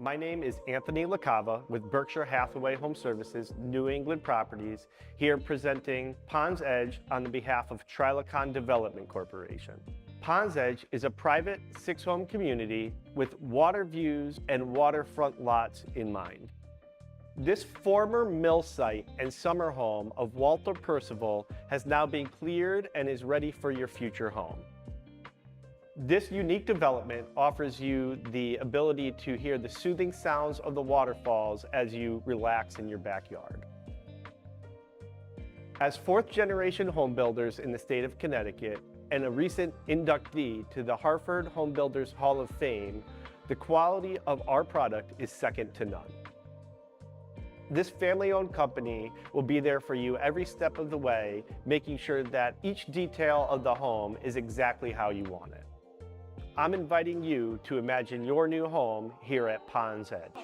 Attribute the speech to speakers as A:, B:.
A: My name is Anthony LaCava with Berkshire Hathaway Home Services, New England Properties, here presenting Pond's Edge on the behalf of Trilocon Development Corporation. Pond's Edge is a private 6-home community with water views and waterfront lots in mind. This former mill site and summer home of Walter Percival has now been cleared and is ready for your future home. This unique development offers you the ability to hear the soothing sounds of the waterfalls as you relax in your backyard. As fourth-generation home builders in the state of Connecticut and a recent inductee to the Hartford Home Builders Hall of Fame, the quality of our product is second to none. This family-owned company will be there for you every step of the way, making sure that each detail of the home is exactly how you want it. I'm inviting you to imagine your new home here at Pond's Edge.